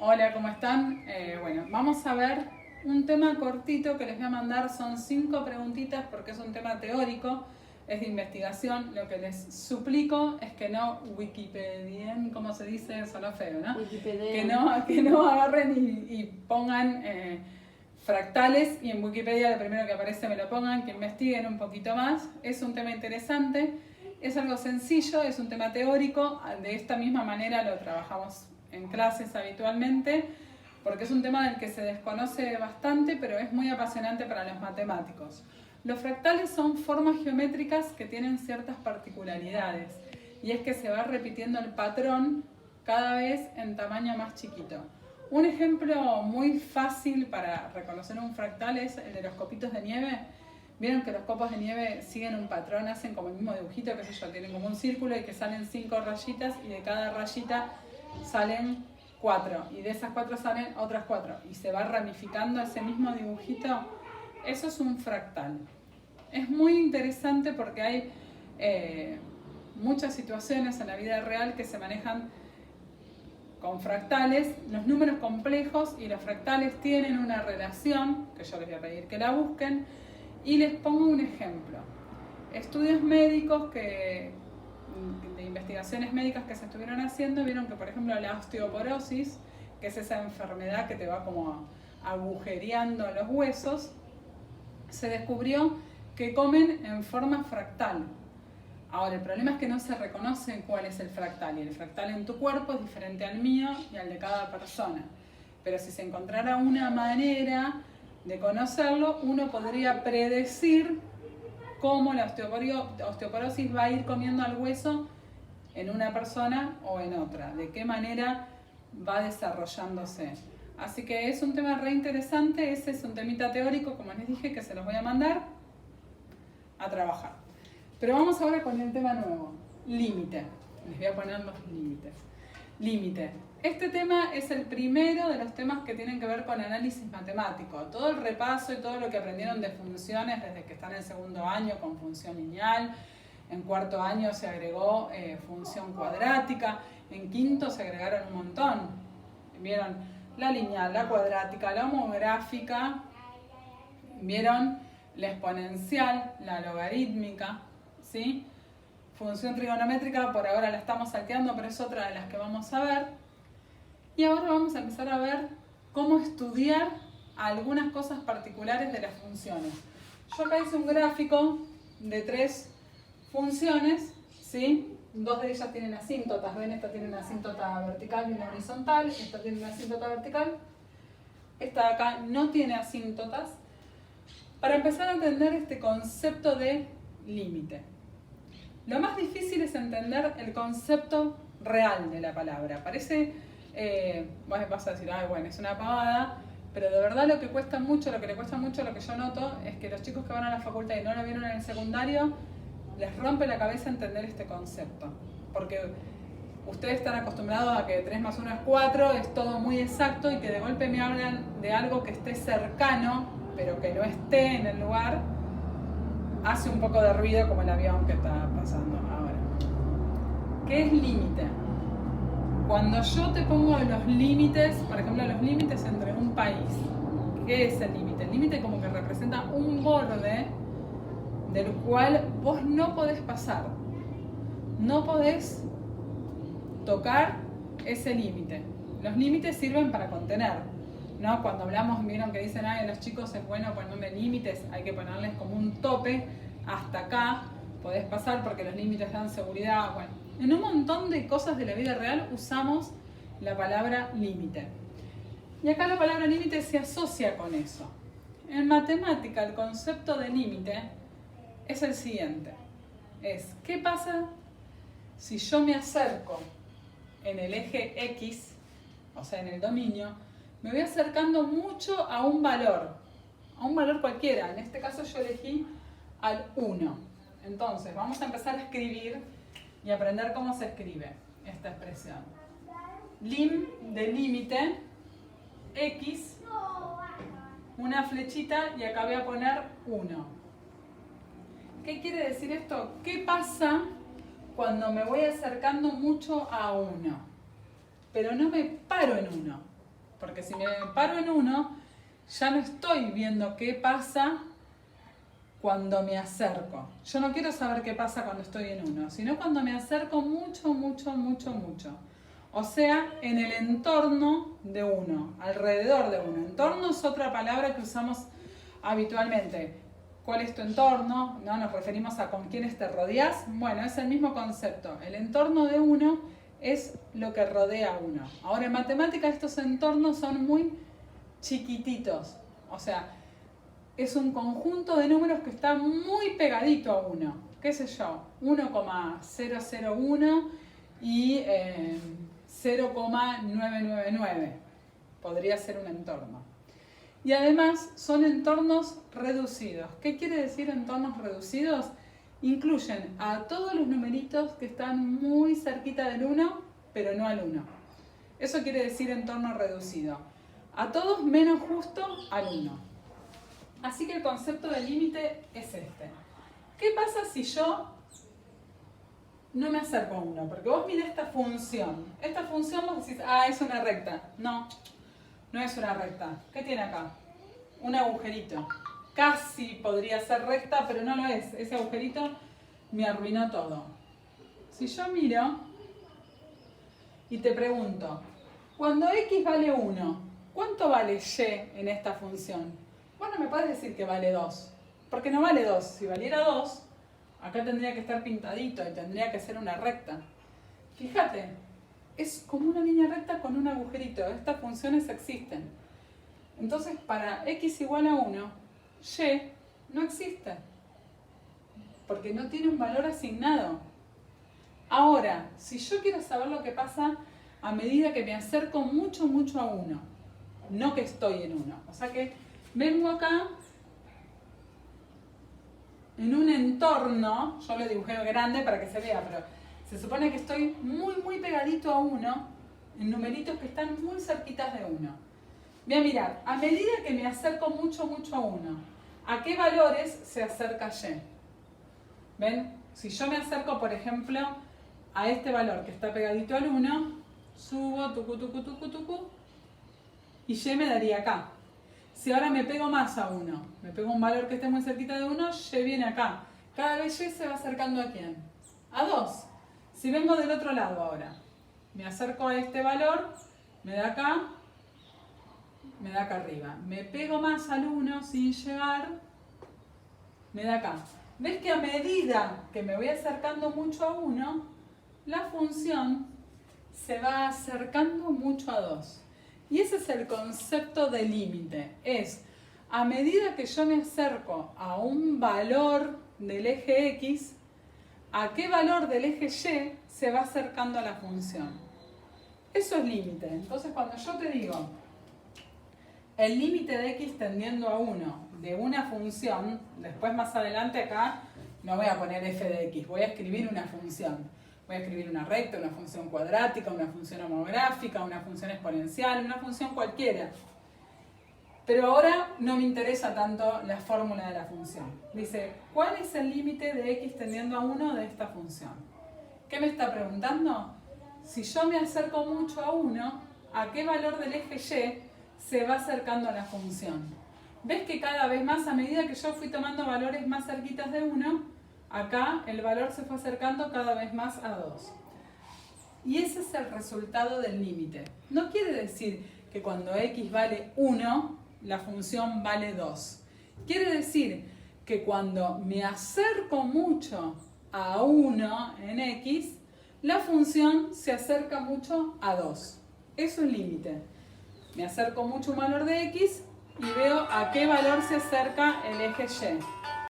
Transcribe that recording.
Hola, ¿cómo están? Bueno, vamos a ver un tema cortito que les voy a mandar. Son 5 preguntitas porque es un tema teórico, es de investigación. Lo que les suplico es que no wikipedien, ¿cómo se dice? Sonó feo, ¿no? Que no agarren y pongan fractales y en Wikipedia lo primero que aparece me lo pongan, que investiguen un poquito más. Es un tema interesante, es algo sencillo, es un tema teórico. De esta misma manera lo trabajamos en clases habitualmente, porque es un tema del que se desconoce bastante, pero es muy apasionante para los matemáticos. Los fractales son formas geométricas que tienen ciertas particularidades, y es que se va repitiendo el patrón cada vez en tamaño más chiquito. Un ejemplo muy fácil para reconocer un fractal es el de los copitos de nieve. Vieron que los copos de nieve siguen un patrón, hacen como el mismo dibujito, qué sé yo, tienen como un círculo y que salen 5 rayitas y de cada rayita salen 4 y de esas 4 salen otras 4 y se va ramificando ese mismo dibujito. Eso es un fractal. Es muy interesante porque hay muchas situaciones en la vida real que se manejan con fractales. Los números complejos y los fractales tienen una relación, que yo les voy a pedir que la busquen, y les pongo un ejemplo. Estudios médicos de investigaciones médicas que se estuvieron haciendo, vieron que por ejemplo la osteoporosis, que es esa enfermedad que te va como agujereando los huesos, se descubrió que comen en forma fractal. Ahora, el problema es que no se reconoce cuál es el fractal, y el fractal en tu cuerpo es diferente al mío y al de cada persona. Pero si se encontrara una manera de conocerlo, uno podría predecir cómo la osteoporosis va a ir comiendo al hueso en una persona o en otra, de qué manera va desarrollándose. Así que es un tema re interesante. Ese es un temita teórico, como les dije, que se los voy a mandar a trabajar. Pero vamos ahora con el tema nuevo, límite. Les voy a poner los límites. Límite. Este tema es el primero de los temas que tienen que ver con análisis matemático. Todo el repaso y todo lo que aprendieron de funciones desde que están en segundo año con función lineal. En cuarto año se agregó función cuadrática. En quinto se agregaron un montón. Vieron la lineal, la cuadrática, la homográfica. Vieron la exponencial, la logarítmica, ¿sí? Función trigonométrica por ahora la estamos salteando, pero es otra de las que vamos a ver. Y ahora vamos a empezar a ver cómo estudiar algunas cosas particulares de las funciones. Yo acá hice un gráfico de 3 funciones, ¿sí? 2 de ellas tienen asíntotas. ¿Ven? Esta tiene una asíntota vertical y una horizontal. Esta tiene una asíntota vertical. Esta de acá no tiene asíntotas. Para empezar a entender este concepto de límite. Lo más difícil es entender el concepto real de la palabra. Parece, vos vas a decir, ay, bueno, es una pavada, pero de verdad lo que cuesta mucho, lo que le cuesta mucho, lo que yo noto, es que los chicos que van a la facultad y no lo vieron en el secundario, les rompe la cabeza entender este concepto. Porque ustedes están acostumbrados a que 3 más 1 es 4, es todo muy exacto, y que de golpe me hablan de algo que esté cercano, pero que no esté en el lugar, hace un poco de ruido, como el avión que está pasando ahora. ¿Qué es límite? Cuando yo te pongo los límites, por ejemplo, los límites entre un país, ¿qué es el límite? El límite como que representa un borde del cual vos no podés pasar. No podés tocar ese límite. Los límites sirven para contener, ¿no? Cuando hablamos, vieron que dicen, ay, los chicos es bueno ponerle límites, hay que ponerles como un tope, hasta acá podés pasar porque los límites dan seguridad. Bueno, en un montón de cosas de la vida real usamos la palabra límite. Y acá la palabra límite se asocia con eso. En matemática el concepto de límite es el siguiente. Es, ¿qué pasa si yo me acerco en el eje X, o sea, en el dominio, me voy acercando mucho a un valor cualquiera? En este caso yo elegí al 1. Entonces vamos a empezar a escribir y aprender cómo se escribe esta expresión. Lim de límite, X, una flechita y acá voy a poner 1. ¿Qué quiere decir esto? ¿Qué pasa cuando me voy acercando mucho a 1? Pero no me paro en 1. Porque si me paro en 1, ya no estoy viendo qué pasa cuando me acerco. Yo no quiero saber qué pasa cuando estoy en 1, sino cuando me acerco mucho, mucho, mucho, mucho. O sea, en el entorno de 1, alrededor de 1. Entorno es otra palabra que usamos habitualmente. ¿Cuál es tu entorno? ¿No? Nos referimos a con quiénes te rodeas. Bueno, es el mismo concepto. El entorno de 1 es lo que rodea a 1. Ahora, en matemáticas estos entornos son muy chiquititos. O sea, es un conjunto de números que está muy pegadito a 1. ¿Qué sé yo? 1,001 y 0,999. Podría ser un entorno. Y además son entornos reducidos. ¿Qué quiere decir entornos reducidos? Incluyen a todos los numeritos que están muy cerquita del 1, pero no al 1. Eso quiere decir entorno reducido. A todos menos justo al 1. Así que el concepto de límite es este. ¿Qué pasa si yo no me acerco a 1? Porque vos mirá esta función. Esta función vos decís, es una recta. No, no es una recta. ¿Qué tiene acá? Un agujerito. Casi podría ser recta, pero no lo es. Ese agujerito me arruinó todo. Si yo miro y te pregunto, cuando x vale 1, ¿cuánto vale y en esta función? Bueno, me puedes decir que vale 2. Porque no vale 2. Si valiera 2, acá tendría que estar pintadito y tendría que ser una recta. Fíjate, es como una línea recta con un agujerito. Estas funciones existen. Entonces, para x igual a 1, y no existe. Porque no tiene un valor asignado. Ahora, si yo quiero saber lo que pasa a medida que me acerco mucho, mucho a 1, no que estoy en 1. O sea que vengo acá en un entorno, yo lo dibujé grande para que se vea, pero se supone que estoy muy, muy pegadito a 1, en numeritos que están muy cerquitas de 1. Voy a mirar, a medida que me acerco mucho, mucho a 1, ¿a qué valores se acerca y? ¿Ven? Si yo me acerco, por ejemplo, a este valor que está pegadito al 1, subo, tucu, tucu, tucu, tucu, y y me daría acá. Si ahora me pego más a 1, me pego un valor que esté muy cerquita de 1, y viene acá. Cada vez y se va acercando ¿a quién? A 2. Si vengo del otro lado ahora, me acerco a este valor, me da acá arriba. Me pego más al 1 sin llegar, me da acá. ¿Ves que a medida que me voy acercando mucho a 1, la función se va acercando mucho a 2? Y ese es el concepto de límite. Es, a medida que yo me acerco a un valor del eje X, ¿a qué valor del eje Y se va acercando a la función? Eso es límite. Entonces, cuando yo te digo el límite de X tendiendo a 1 de una función, después más adelante acá no voy a poner f de X, voy a escribir una función. Voy a escribir una recta, una función cuadrática, una función homográfica, una función exponencial, una función cualquiera. Pero ahora no me interesa tanto la fórmula de la función. Dice, ¿cuál es el límite de X tendiendo a 1 de esta función? ¿Qué me está preguntando? Si yo me acerco mucho a 1, ¿a qué valor del eje Y se va acercando a la función? ¿Ves que cada vez más, a medida que yo fui tomando valores más cerquitas de 1, acá el valor se fue acercando cada vez más a 2? Y ese es el resultado del límite. No quiere decir que cuando X vale 1, la función vale 2. Quiere decir que cuando me acerco mucho a 1 en X, la función se acerca mucho a 2. Eso es límite. Me acerco mucho a un valor de X y veo a qué valor se acerca el eje Y.